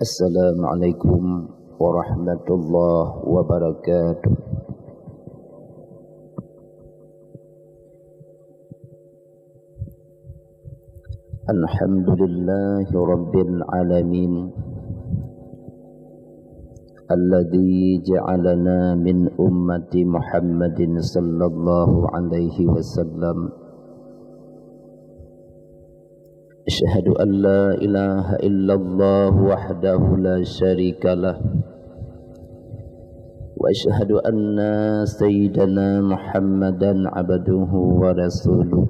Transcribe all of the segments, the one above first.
Assalamualaikum warahmatullahi wabarakatuh. Alhamdulillahi rabbil alamin, alladzi ja'alana min ummati Muhammadin sallallahu alaihi wasallam. Asyhadu an la ilaha illallah wahdahu la syarika lah, wa asyhadu anna sayyidana Muhammadan abduhu wa rasuluh.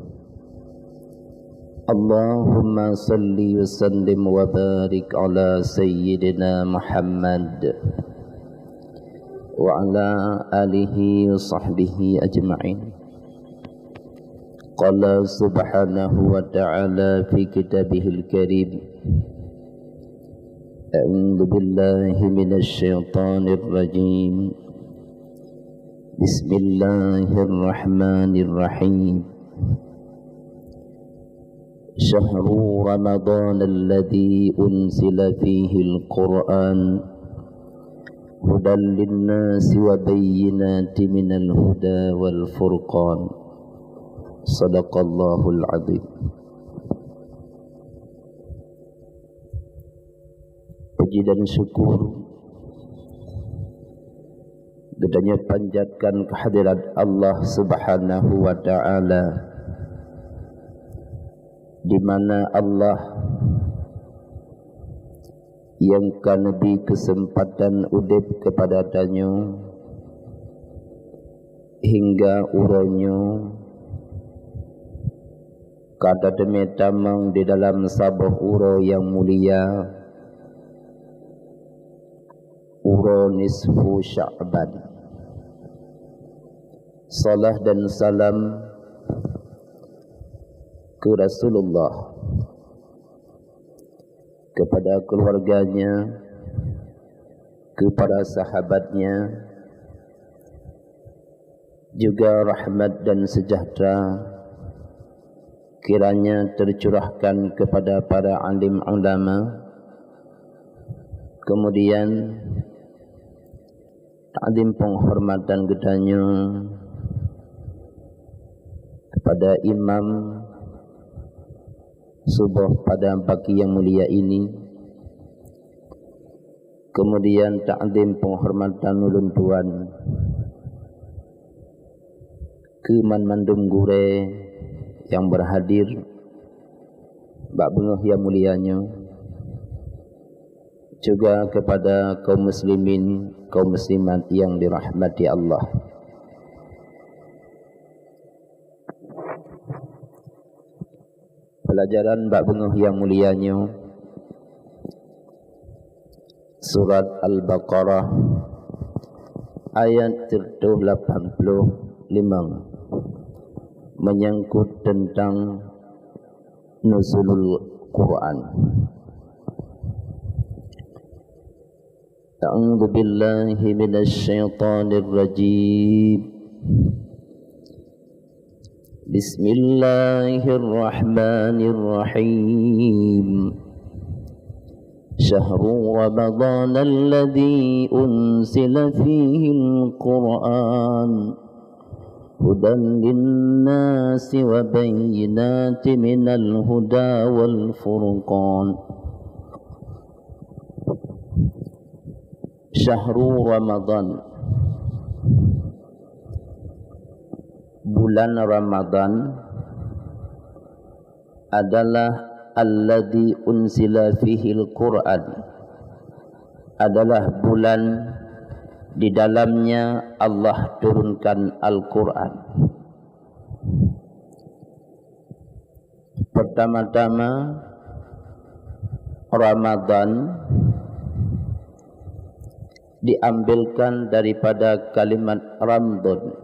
Allahumma salli wa sallim wa barik ala sayyidina Muhammad wa ala alihi wa sahbihi ajma'in. Qala subhanahu wa ta'ala fi kitabihil karim, a'udzu billahi minasy syaithanir rajim. Bismillahirrahmanirrahim. Syahru Ramadan alladzi unzila fihi al-Qur'an hudan lin-nasi wa bayyinatin minal huda wal furqan. Sadaqallahul azim. Puji dan syukur gedanya panjatkan kehadirat Allah Subhanahu wa ta'ala, di mana Allah yang kanebi kesempatan udip kepada danyo hingga uronyo kada demi tamang di dalam sabah uro yang mulia, uro nisfu Sya'ban. Salah dan salam ke Rasulullah, kepada keluarganya, kepada sahabatnya, juga rahmat dan sejahtera kiranya tercurahkan kepada para alim ulama, kemudian ta'zim penghormatan gedanya kepada imam subuh pada pagi yang mulia ini, kemudian ta'zim penghormatan ulun tuan ke mandum gure yang berhadir, bak bengah yang mulianya, juga kepada kaum muslimin, kaum muslimat yang dirahmati Allah. Pelajaran bak bengah yang mulianya surat Al-Baqarah ayat 85 menyangkut tentang nuzulul Quran. A'udzu billahi minasy syaithanir rajim. Bismillahirrahmanirrahim. Syahrul Ramadan alladzi unzila fihi al-Quran hudan lin-nasi wa bayyinatin minal huda wal furqan. Syahrul Ramadan, bulan Ramadan adalah alladzi unzila fihi al-Quran, adalah bulan di dalamnya Allah turunkan Al-Quran. Pertama-tama, Ramadan diambilkan daripada kalimat Ramdun.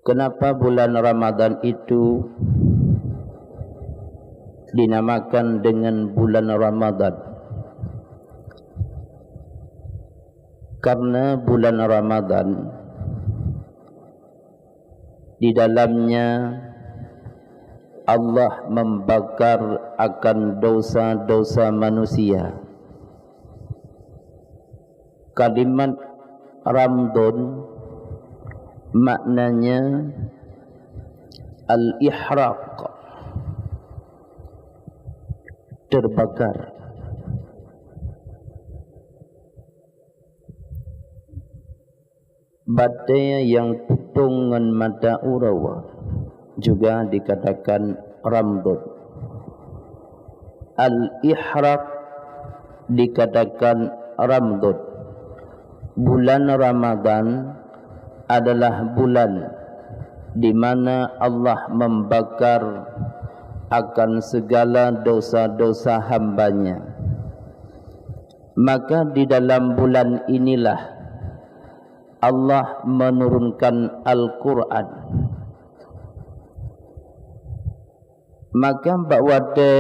Kenapa bulan Ramadan itu dinamakan dengan bulan Ramadan? Karena bulan Ramadan di dalamnya Allah membakar akan dosa-dosa manusia. Kalimat Ramdun maknanya al-ihraq, terbakar. Badai yang putungan mata urawa juga dikatakan Ramdun. Al-ihraq dikatakan Ramdun. Bulan Ramadan adalah bulan di mana Allah membakar akan segala dosa-dosa hambanya. Maka di dalam bulan inilah Allah menurunkan Al-Quran. Maka bakwate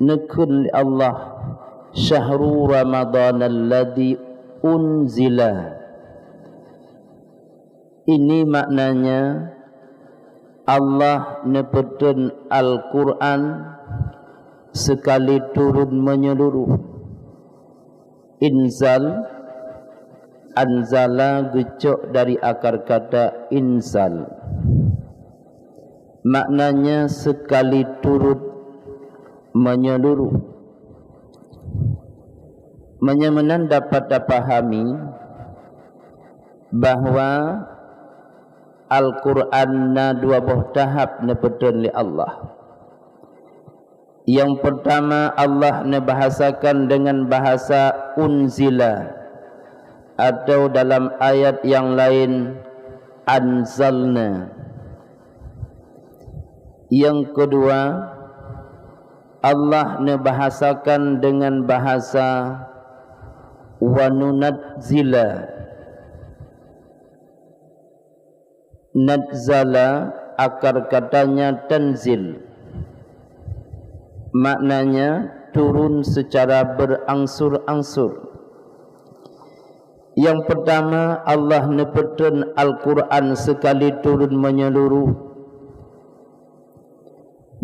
nekun Allah syahrul Ramadan alladhi unzila. Ini maknanya Allah nepetun Al-Quran sekali turun menyeluruh. Inzal, anzala gecok dari akar kata inzal. Maknanya sekali turun menyeluruh. Menyemenan dapat dipahami bahawa Al-Quran na dua buah tahap nepetun li Allah. Yang pertama Allah nebahasakan dengan bahasa unzila, atau dalam ayat yang lain anzalna. Yang kedua Allah nebahasakan dengan bahasa wanunadzila. Nadzala akar katanya tanzil, maknanya turun secara berangsur-angsur. Yang pertama Allah nepetun Al-Quran sekali turun menyeluruh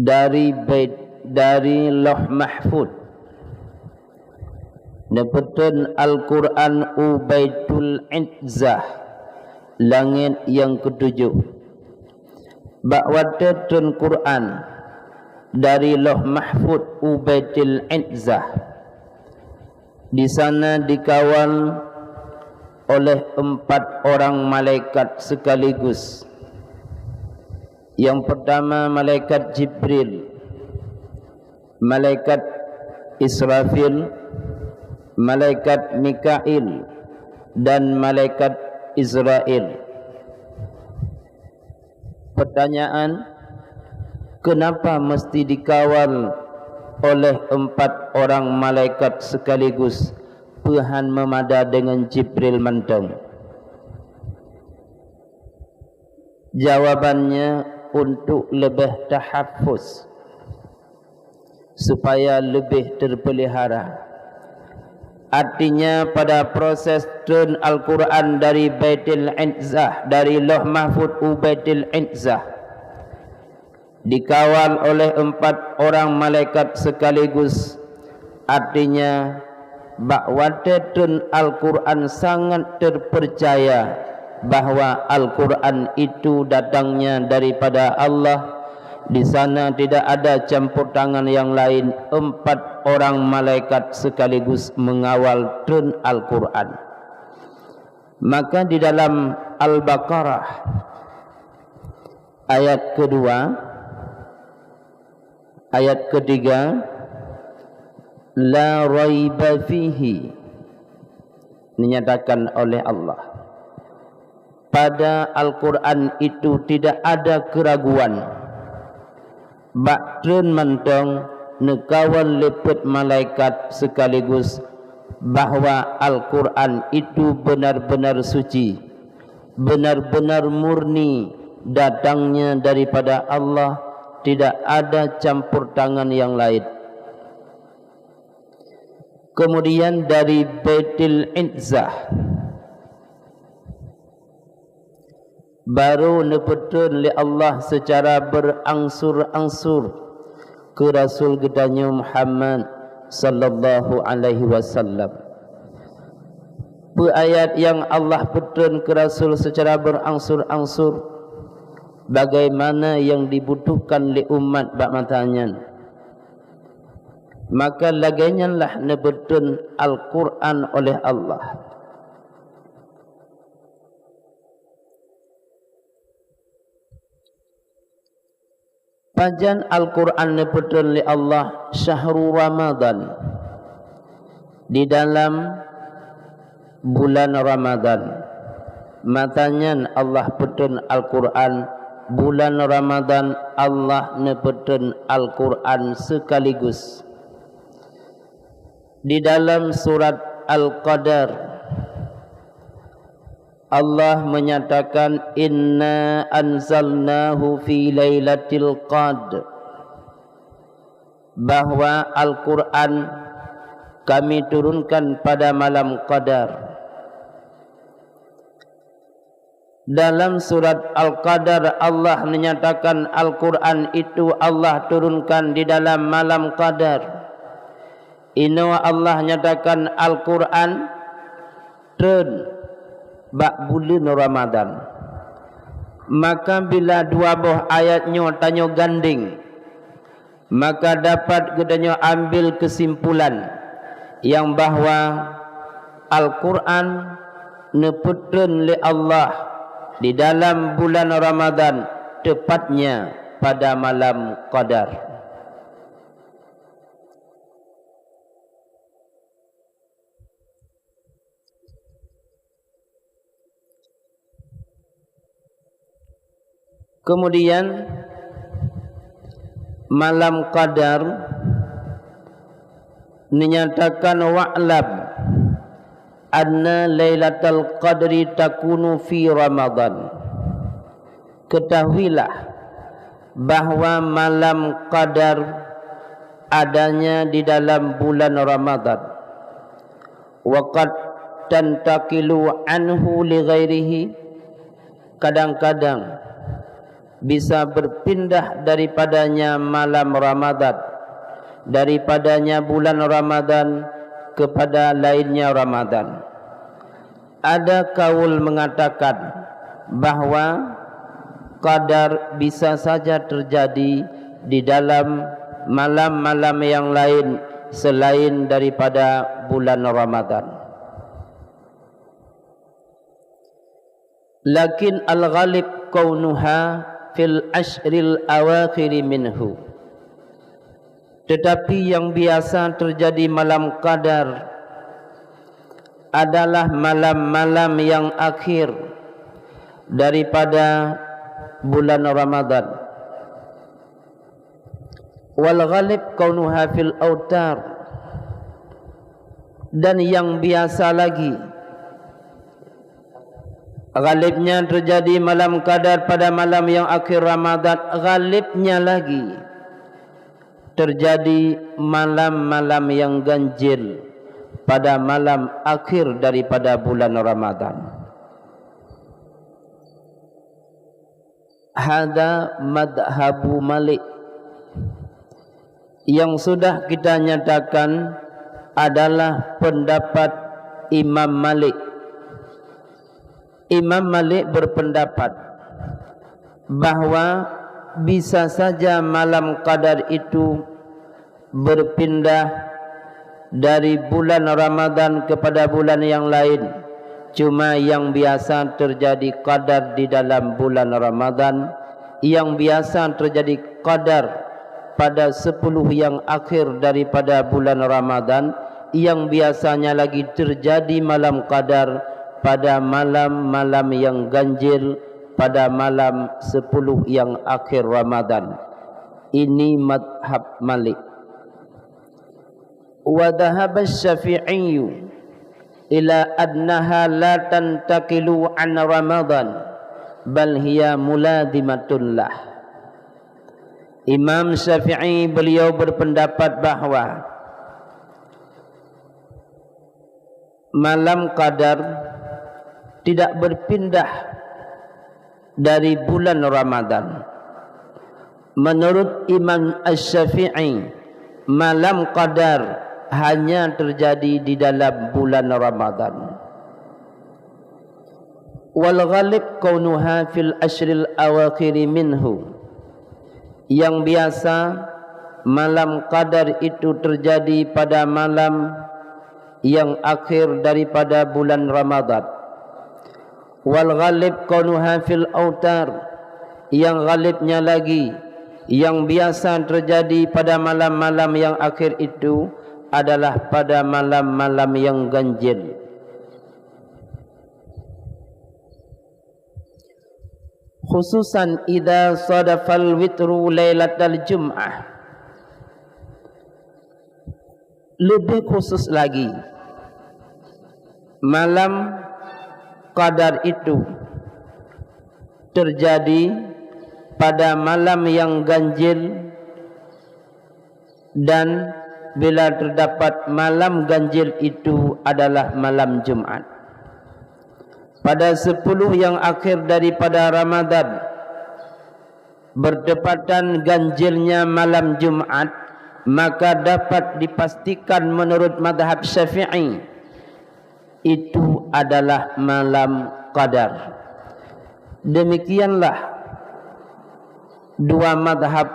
dari Lauh Mahfud. Nepetun Al-Quran Ubaitul Izzah, langit yang ketujuh. Ba'watatun Quran dari Lauh Mahfud Ubaitul Izzah. Di sana dikawal oleh 4 orang malaikat sekaligus. Yang pertama malaikat Jibril, malaikat Israfil, malaikat Mikail, dan malaikat Israel. Pertanyaan, kenapa mesti dikawal oleh 4 orang malaikat sekaligus? Tuhan memada dengan Jibril menteng. Jawabannya untuk lebih tahaffuz, supaya lebih terpelihara. Artinya pada proses turun Al-Quran dari Baitul Izzah, dari Lauh Mahfud Ubaitul Izzah, dikawal oleh 4 orang malaikat sekaligus. Artinya bakwatetun Al-Quran sangat terpercaya bahawa Al-Quran itu datangnya daripada Allah. Di sana tidak ada campur tangan yang lain. 4 orang malaikat sekaligus mengawal turun Al-Quran. Maka di dalam Al-Baqarah ayat kedua, ayat ketiga, la raiba fihi, dinyatakan oleh Allah, pada Al-Quran itu tidak ada keraguan. Baktun mentong nekawan lepet malaikat sekaligus bahawa Al-Quran itu benar-benar suci, benar-benar murni, datangnya daripada Allah, tidak ada campur tangan yang lain. Kemudian dari Baitul Izzah, baru nepetun li Allah secara berangsur-angsur ke Rasul gedanya Muhammad sallallahu alaihi wasallam. Ayat yang Allah petun ke Rasul secara berangsur-angsur bagaimana yang dibutuhkan li umat bak matanya. Maka laganya lah nebetun Al-Quran oleh Allah. Pajan Al-Quran nebetun li Allah syahrul Ramadan, di dalam bulan Ramadan. Matanya Allah petun Al-Quran bulan Ramadan, Allah nepetun Al-Quran sekaligus. Di dalam surat Al-Qadar Allah menyatakan inna anzalnahu fi lailatul qadr, bahwa Al-Quran kami turunkan pada malam Qadar. Dalam surat Al-Qadar Allah menyatakan Al-Quran itu Allah turunkan di dalam malam Qadar. Ino Allah nyatakan Al-Quran turun bak bulan Ramadan. Maka bila dua buah ayatnya tanya ganding, maka dapat gedanya ambil kesimpulan yang bahawa Al-Quran nepetun li Allah di dalam bulan Ramadan, tepatnya pada malam Qadar. Kemudian malam Qadar menyatakan wa'lam anna lailatul qadri takunu fi Ramadan. Ketahuilah bahawa malam Qadar adanya di dalam bulan Ramadan. Wa qad tantaqilu anhu li ghairihi, kadang-kadang bisa berpindah daripadanya malam Ramadan, daripadanya bulan Ramadan kepada lainnya Ramadan. Ada kaul mengatakan bahawa Qadar bisa saja terjadi di dalam malam-malam yang lain selain daripada bulan Ramadan. Lakin al-ghalib kaunuha fil ashril awakhir minhu, tetapi yang biasa terjadi malam Qadar adalah malam-malam yang akhir daripada bulan Ramadan. Wal ghalib kaunuha fil autar, dan yang biasa lagi ghalibnya terjadi malam Qadar pada malam yang akhir Ramadan, ghalibnya lagi terjadi malam-malam yang ganjil pada malam akhir daripada bulan Ramadan. Hada madhabu Malik, yang sudah kita nyatakan adalah pendapat Imam Malik. Imam Malik berpendapat bahawa bisa saja malam Qadar itu berpindah dari bulan Ramadan kepada bulan yang lain. Cuma yang biasa terjadi Qadar di dalam bulan Ramadan, yang biasa terjadi Qadar pada 10 yang akhir daripada bulan Ramadan, yang biasanya lagi terjadi malam Qadar pada malam-malam yang ganjil pada malam 10 yang akhir Ramadan. Ini madhab Malik. Wa dhahaba Syafi'i ila annaha la tantaqilu an Ramadan bal hiya muladimatun lah. Imam Syafi'i beliau berpendapat bahawa malam Qadar tidak berpindah dari bulan Ramadan. Menurut Imam Asy-Syafi'i, malam qadar hanya terjadi di dalam bulan Ramadan. Wal ghalib kaunuha fil ashril awakhir minhu. Yang biasa malam qadar itu terjadi pada malam yang akhir daripada bulan Ramadan. Wal ghalib kaunuha fil autar. Yang ghalibnya lagi, yang biasa terjadi pada malam-malam yang akhir itu adalah pada malam-malam yang ganjil. Khususan idza sadafal witru lailatal jum'ah. Lebih khusus lagi, malam qadar itu terjadi pada malam yang ganjil, dan bila terdapat malam ganjil itu adalah malam Jumat. Pada 10 yang akhir daripada Ramadan bertepatan ganjilnya malam Jumat, maka dapat dipastikan menurut mazhab Syafi'i itu adalah malam qadar. Demikianlah dua mazhab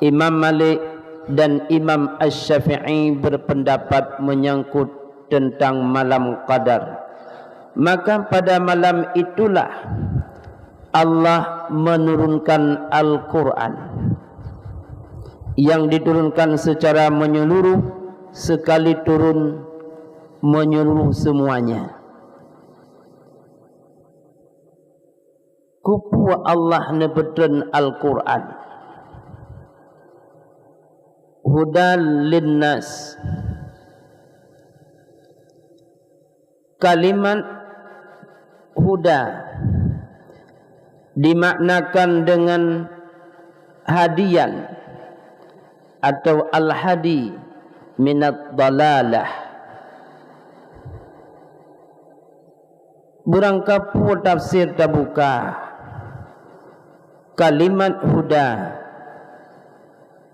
Imam Malik dan Imam Asy-Syafi'i berpendapat menyangkut tentang malam qadar. Maka pada malam itulah Allah menurunkan Al-Quran, yang diturunkan secara menyeluruh, sekali turun menyeluruh semuanya. Kupu Allah nebetun Al-Quran hudan linnas. Kalimat huda dimaknakan dengan hadian atau al-hadi minat dalalah. Berangkapu tafsir terbuka kalimat huda,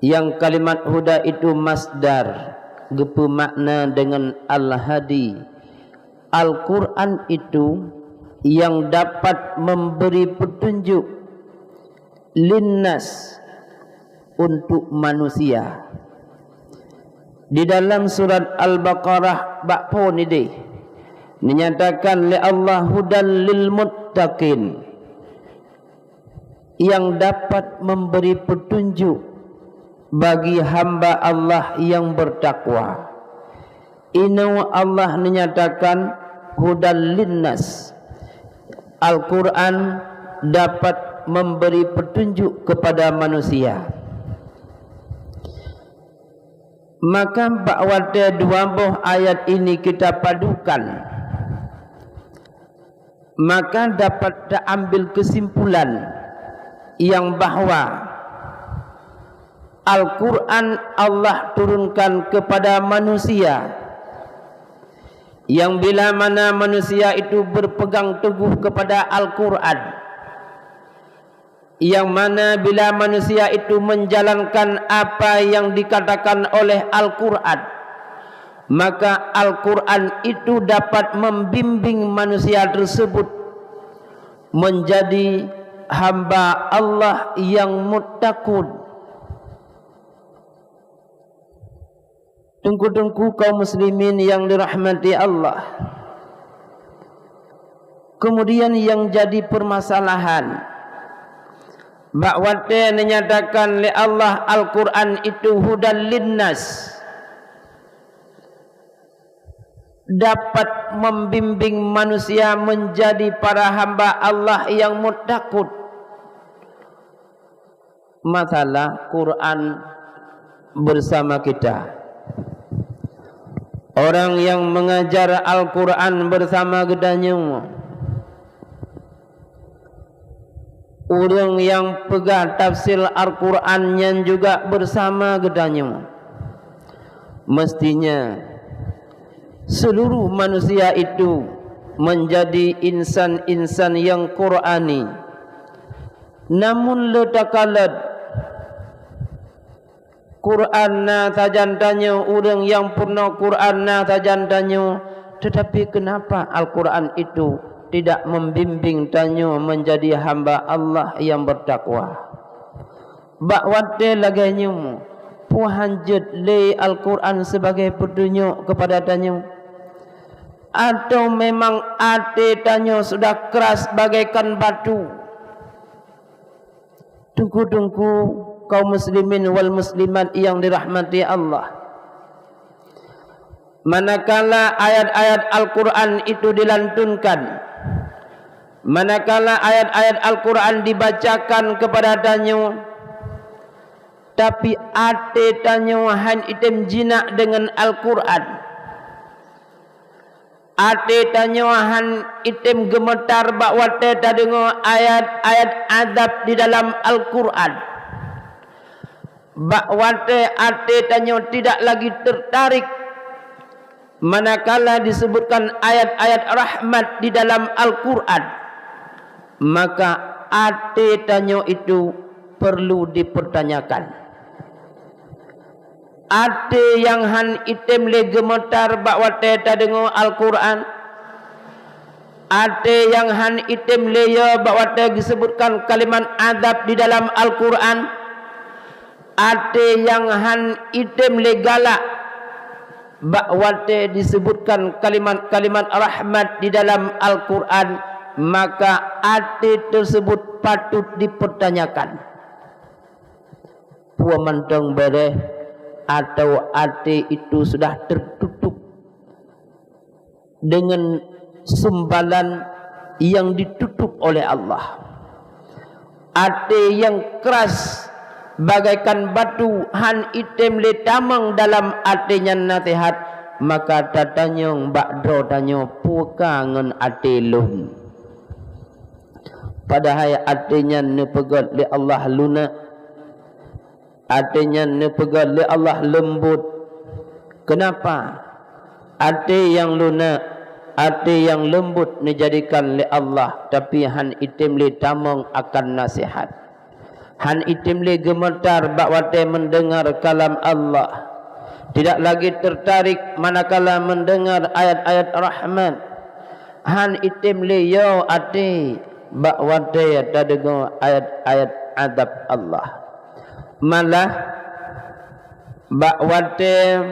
yang kalimat huda itu masdar gepu makna dengan al-hadi. Al-Quran itu yang dapat memberi petunjuk linnas, untuk manusia. Di dalam surat Al-Baqarah bakpo ni deh, dinyatakan li Allah hudan lil muttaqin, yang dapat memberi petunjuk bagi hamba Allah yang bertakwa. Ini Allah menyatakan hudan linnas. Al-Quran dapat memberi petunjuk kepada manusia. Maka pada dua buah ayat ini kita padukan, maka dapat diambil kesimpulan yang bahawa Al-Quran Allah turunkan kepada manusia, yang bila mana manusia itu berpegang teguh kepada Al-Quran, yang mana bila manusia itu menjalankan apa yang dikatakan oleh Al-Quran, maka Al-Quran itu dapat membimbing manusia tersebut menjadi hamba Allah yang muttaqun. Tengku-tengku kaum muslimin yang dirahmati Allah. Kemudian yang jadi permasalahan, bahawa dia menyatakan li Allah Al-Quran itu hudan linnas, dapat membimbing manusia menjadi para hamba Allah yang muttaqun. Masalah Quran bersama kita, orang yang mengajar Al-Quran bersama gedanya, orang yang pegang tafsir Al-Quran yang juga bersama gedanya, mestinya seluruh manusia itu menjadi insan-insan yang Qurani, namun letakalat Quran na tajan tanya orang yang purna Quran na tajan tanya, tetapi kenapa Al-Quran itu tidak membimbing tanya menjadi hamba Allah yang bertakwa? Bakwate laganya puhanjut le Al-Quran sebagai petunjuk kepada tanya, atau memang hati tanya sudah keras bagaikan batu? Tunggu-tunggu kaum muslimin wal muslimat yang dirahmati Allah, manakala ayat-ayat Al-Quran itu dilantunkan, manakala ayat-ayat Al-Quran dibacakan kepada tanyo, tapi ate tanyo han item jinak dengan Al-Quran, ate tanyo han item gemetar bakwate tadengo ayat-ayat adab di dalam Al-Quran, bakwate ate tanyo tidak lagi tertarik manakala disebutkan ayat-ayat rahmat di dalam Al-Quran, maka ate tanyo itu perlu dipertanyakan. Ate yang han item le gemetar bakwate tadengo Al-Quran, ate yang han item le ya bakwate disebutkan kalimat adab di dalam Al-Quran, ate yang han item le galak bakwate disebutkan kalimat-kalimat rahmat di dalam Al-Quran, maka ate tersebut patut dipertanyakan. Puan mantang bereh atau ate itu sudah tertutup dengan sumbalan yang ditutup oleh Allah. Ate yang keras bagaikan batu han item le tamang dalam atenya nasihat, maka tatanya bakdo tanya puka ngan ate lun, padahal atenya nepegat le Allah lunak, atenya nepegat le Allah lembut. Kenapa ate yang lunak, ate yang lembut dijadikan le Allah, tapi han item le tamang akan nasihat, han itim le gemetar bakwate mendengar kalam Allah, tidak lagi tertarik manakala mendengar ayat-ayat rahmat, han itim le yo ate bakwate tadengo ayat-ayat adab Allah, malah bakwate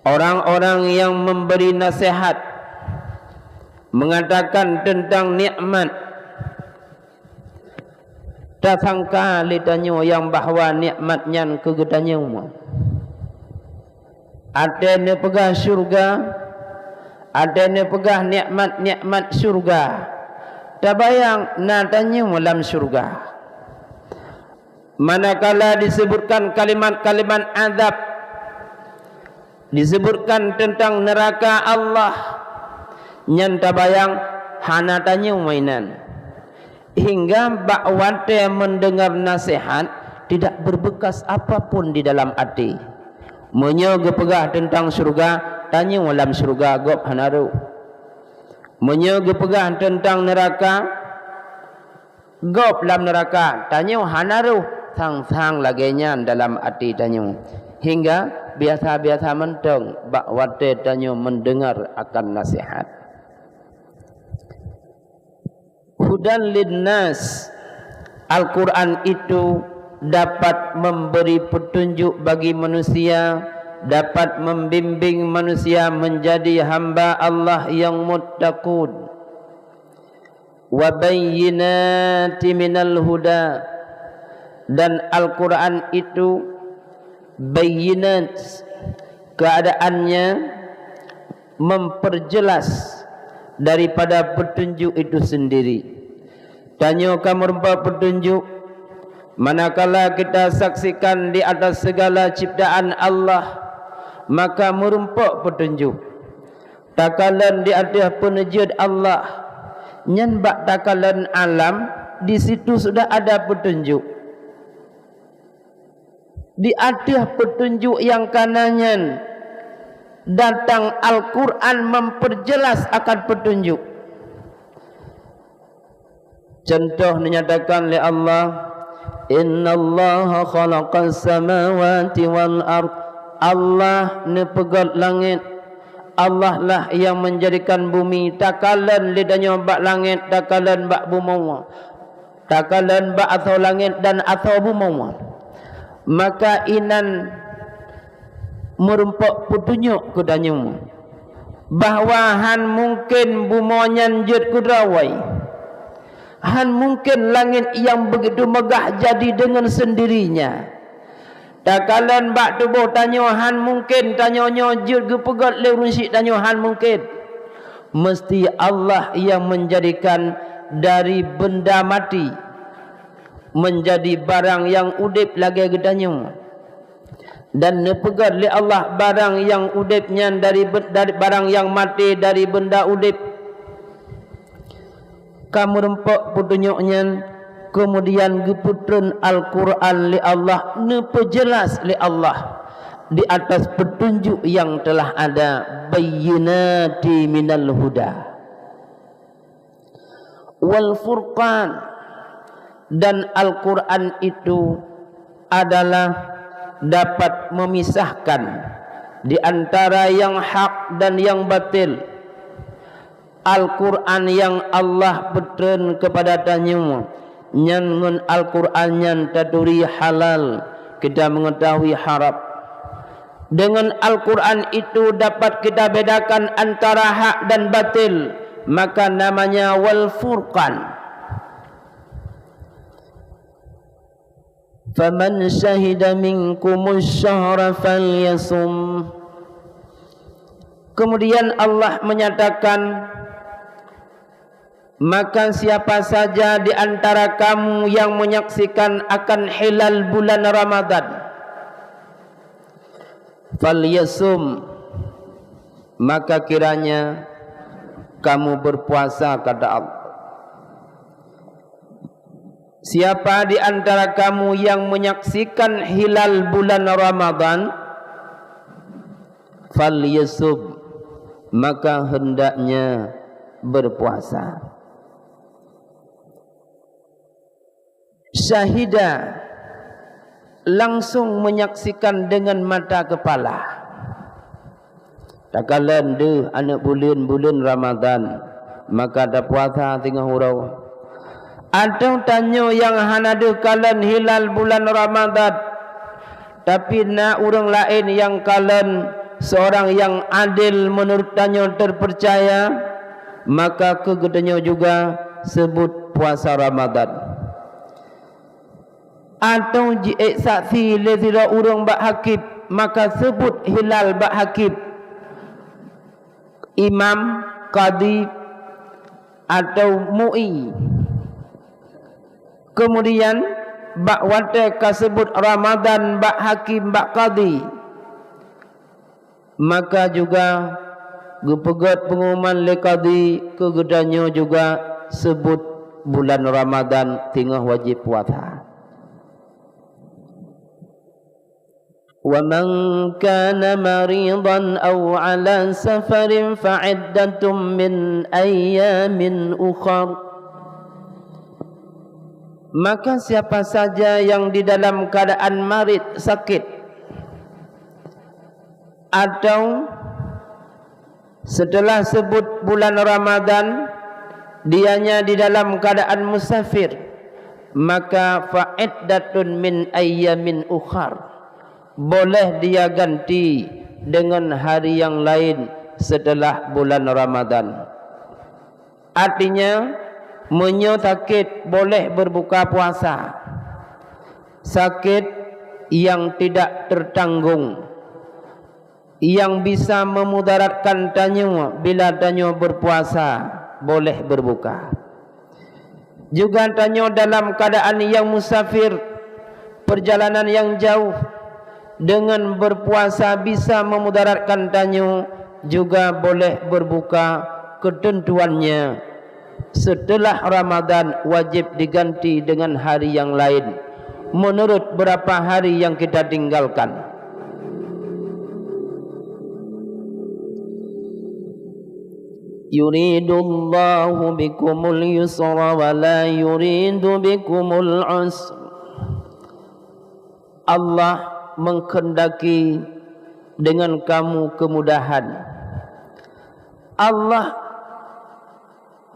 orang-orang yang memberi nasihat mengatakan tentang nikmat, tak sangka litanyo yang bahawa nikmatnya kegedanyo ada ne pegah syurga, ada ne pegah nikmat-nikmat syurga, tak bayang natanya dalam syurga. Manakala disebutkan kalimat-kalimat azab, disebutkan tentang neraka Allah, nyan tak bayang hanatanya mainan, hingga bakwate mendengar nasihat tidak berbekas apapun di dalam hati. Menyoge pegah tentang surga, tanya dalam surga gop hanaru. Menyoge pegah tentang neraka, gop dalam neraka, tanya hanaru. Sang-sang lagenya dalam hati tanya. Hingga biasa-biasa menteng bakwate tanya mendengar akan nasihat. Hudan linnas, Al-Quran itu dapat memberi petunjuk bagi manusia, dapat membimbing manusia menjadi hamba Allah yang muttaqun. Wa bayyinati minal huda, dan Al-Quran itu bayyinat, keadaannya memperjelas daripada petunjuk itu sendiri. Tanya kamu rempa petunjuk, manakala kita saksikan di atas segala ciptaan Allah, maka merumpak petunjuk. Takalan di atas penejud Allah, nyanbak takalan alam, di situ sudah ada petunjuk. Di atas petunjuk yang kanannya datang Al-Quran memperjelas akan petunjuk. Contoh dinyatakan oleh Allah, innallaha khalaqas samawati wal ard. Allah nepegat langit. Allah lah yang menjadikan bumi. Takalan lidahnya bak langit, takalan bak bumi. Takalan bak atau langit dan atau bumi. Maka inan merempak petunjuk ke danyamu bahawa han mungkin bumonyan jut kudrawai. Han mungkin langit yang begitu megah jadi dengan sendirinya. Takalan bak tubuh tanya han mungkin tanyanya jut gepegat le runsik tanya han mungkin. Mesti Allah yang menjadikan dari benda mati menjadi barang yang udip lagi gedanya. Dan nepegat li Allah barang yang udipnya dari barang yang mati dari benda udip. Kamu rempak petunjuknya, kemudian geputren Al-Quran li Allah, nepejelas li Allah di atas petunjuk yang telah ada, bayyinati minal huda wal furqan. Dan Al-Quran itu adalah dapat memisahkan di antara yang hak dan yang batil. Al-Quran yang Allah berikan kepada tanyamu, nyan Al-Quran yang taduri halal, kita mengetahui haram. Dengan Al-Quran itu dapat kita bedakan antara hak dan batil, maka namanya wal furqan. Faman syahida minkumus syahra falyasum. Kemudian Allah menyatakan, maka siapa saja di antara kamu yang menyaksikan akan hilal bulan Ramadan, falyasum, maka kiranya kamu berpuasa, kata Allah. Siapa di antara kamu yang menyaksikan hilal bulan Ramadan, falyasum, maka hendaknya berpuasa. Syahida, langsung menyaksikan dengan mata kepala. Takalan de anak bulan Ramadan, maka ada puasa tengah hurau. Atau tanya yang hanada kalan hilal bulan Ramadan, tapi nak orang lain yang kalan seorang yang adil menurut tanya terpercaya, maka kegedanya juga sebut puasa Ramadan. Atau jika saksi lezira urang bak hakib, maka sebut hilal bak hakib, imam, qadi atau mu'i. Kemudian bak wate kasebut Ramadan bak hakim bak qadi, maka juga gepegat pengumuman le qadi kegedanya juga sebut bulan Ramadan tengah wajib puasa. وَمَنْ كَانَ مَرِيضًا أَوْ عَلَى سَفَرٍ فَعِدَّةٌ مِّنْ أَيَّامٍ أُخَرَ. Maka siapa saja yang di dalam keadaan marid, sakit, atau setelah sebut bulan Ramadan dianya di dalam keadaan musafir, maka fa'iddatun min ayyamin ukhar, boleh dia ganti dengan hari yang lain setelah bulan Ramadan. Artinya menyo sakit boleh berbuka puasa. Sakit yang tidak tertanggung, yang bisa memudaratkan tanyo bila tanyo berpuasa, boleh berbuka. Juga tanyo dalam keadaan yang musafir, perjalanan yang jauh, dengan berpuasa bisa memudaratkan tanyo, juga boleh berbuka. Ketentuannya setelah Ramadan wajib diganti dengan hari yang lain menurut berapa hari yang kita tinggalkan. yuridullahu bikumul yusra wa la yuridu bikumul usra. Allah menghendaki dengan kamu kemudahan. Allah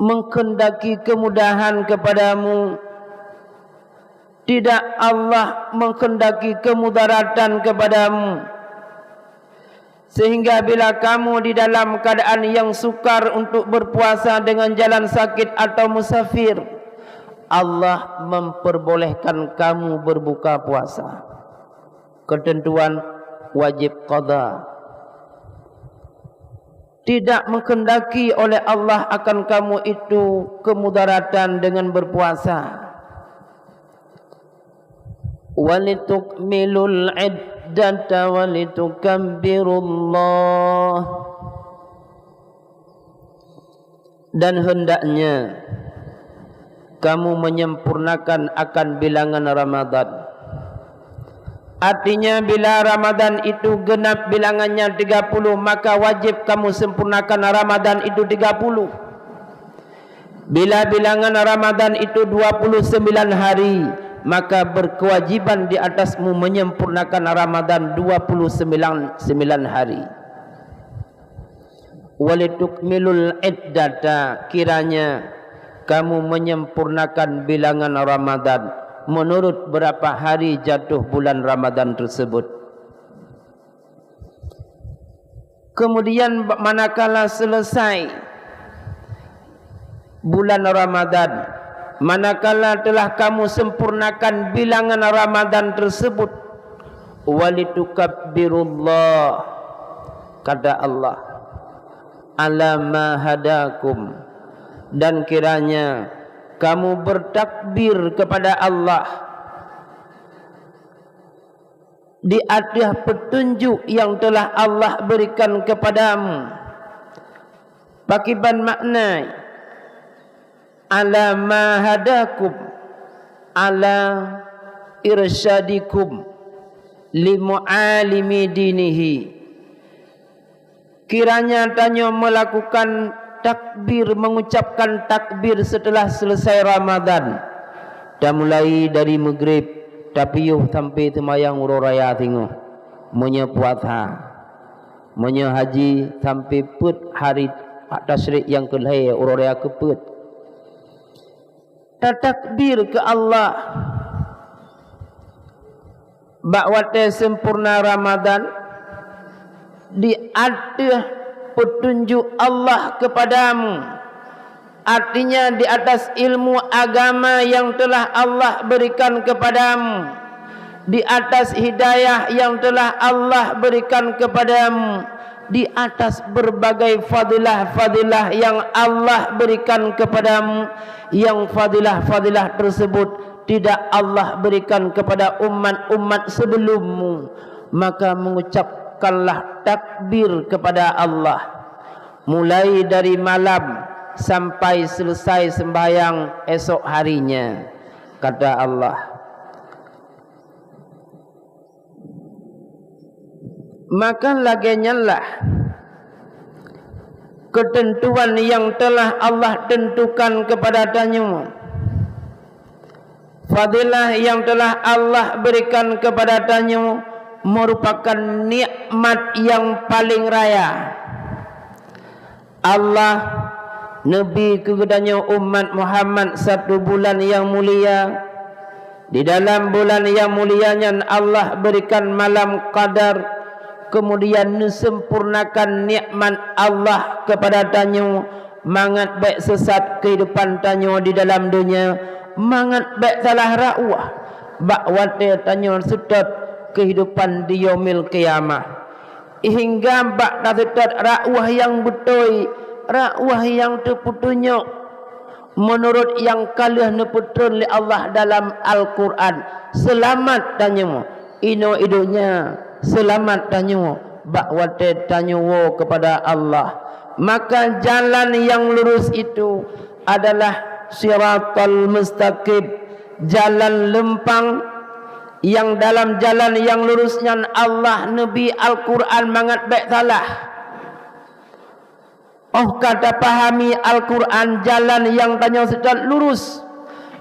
menghendaki kemudahan kepadamu. Tidak Allah menghendaki kemudaratan kepadamu. Sehingga bila kamu di dalam keadaan yang sukar untuk berpuasa dengan jalan sakit atau musafir, Allah memperbolehkan kamu berbuka puasa. Ketentuan wajib qada. Tidak menghendaki oleh Allah akan kamu itu kemudaratan dengan berpuasa. Walitukmilul iddata walitukabbirullah. Dan hendaknya kamu menyempurnakan akan bilangan Ramadan. Artinya bila Ramadan itu genap bilangannya 30, maka wajib kamu sempurnakan Ramadan itu 30. Bila bilangan Ramadan itu 29 hari, maka berkewajiban di atasmu menyempurnakan Ramadan 29 hari. Walitukmilul iddata, kiranya kamu menyempurnakan bilangan Ramadan menurut berapa hari jatuh bulan Ramadan tersebut. Kemudian manakala selesai bulan Ramadan, manakala telah kamu sempurnakan bilangan Ramadan tersebut, walitukabbirullah, kata Allah, ala ma hadakum, dan kiranya kamu bertakbir kepada Allah di atas petunjuk yang telah Allah berikan kepadamu. Pakiban makna ala ma hadakum, ala irsyadikum li mualimi dinihi. Kiranya tanya melakukan takbir, mengucapkan takbir setelah selesai Ramadan. Dan mulai dari maghrib tapiyuh sampai temayang ururaya tengok menye puasa, menye haji sampai put hari tasyrik yang kelai ururaya keput. Takbir ke Allah bakwate sempurna Ramadan di atas petunjuk Allah kepadamu. Artinya di atas ilmu agama yang telah Allah berikan kepadamu, di atas hidayah yang telah Allah berikan kepadamu, di atas berbagai fadilah-fadilah yang Allah berikan kepadamu, yang fadilah-fadilah tersebut tidak Allah berikan kepada umat-umat sebelummu, maka mengucapkanlah takbir kepada Allah mulai dari malam sampai selesai sembahyang esok harinya, kata Allah. Maka lagianyalah ketentuan yang telah Allah tentukan kepada tanyamu, fadilah yang telah Allah berikan kepada tanyamu, merupakan nikmat yang paling raya. Allah Nabi kepadanya umat Muhammad satu bulan yang mulia. Di dalam bulan yang mulianya Allah berikan malam qadar, kemudian disempurnakan nikmat Allah kepada tanyo, mangat baik sesat kehidupan tanyo di dalam dunia, mangat baik salah rakwah bakwate tanyo sutat kehidupan di yaumil qiyamah, hingga bak sutat rakwah yang betul, rakwah yang terputunyuk menurut yang kalah neputun li Allah dalam Al-Quran. Selamat tanyo ino idunya, selamat tanyo bakwate tanyo kepada Allah. Maka jalan yang lurus itu adalah siratal mustaqim, jalan lempang, yang dalam jalan yang lurusnya Allah, Nabi, Al-Quran mangat baik salah. Oh, kata pahami Al-Quran jalan yang tanya sedang lurus.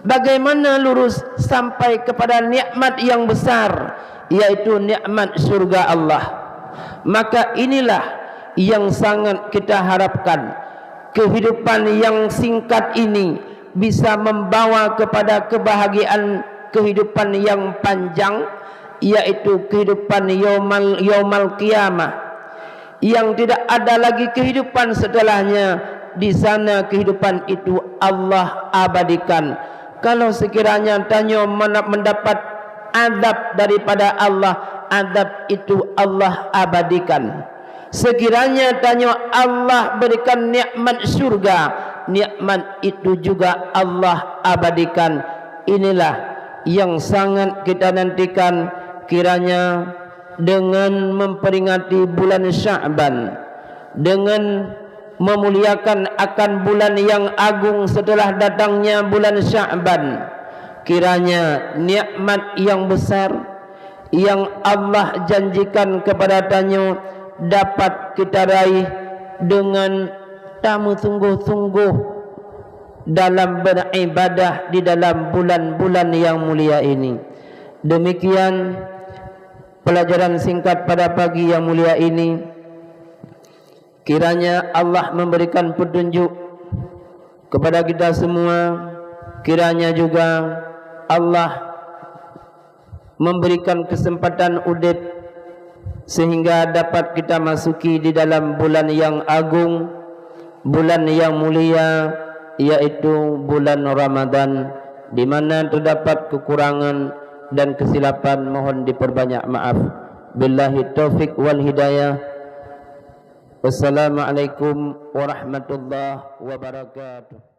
Bagaimana lurus sampai kepada nikmat yang besar, yaitu nikmat surga Allah. Maka inilah yang sangat kita harapkan. Kehidupan yang singkat ini bisa membawa kepada kebahagiaan kehidupan yang panjang, yaitu kehidupan yaumal qiyamah, yang tidak ada lagi kehidupan setelahnya. Di sana kehidupan itu Allah abadikan. Kalau sekiranya tanya mendapat azab daripada Allah, azab itu Allah abadikan. Sekiranya tanya Allah berikan nikmat surga, nikmat itu juga Allah abadikan. Inilah yang sangat kita nantikan, kiranya dengan memperingati bulan Sya'ban, dengan memuliakan akan bulan yang agung setelah datangnya bulan Sya'ban, kiranya nikmat yang besar yang Allah janjikan kepada tanya dapat kita raih dengan tamu sungguh-sungguh dalam beribadah di dalam bulan-bulan yang mulia ini. Demikian pelajaran singkat pada pagi yang mulia ini. Kiranya Allah memberikan petunjuk kepada kita semua. Kiranya juga Allah memberikan kesempatan udip sehingga dapat kita masuki di dalam bulan yang agung, bulan yang mulia, yaitu bulan Ramadan, di mana terdapat kekurangan dan kesilapan, mohon diperbanyak maaf. Billahi taufik wal hidayah. Wassalamualaikum warahmatullahi wabarakatuh.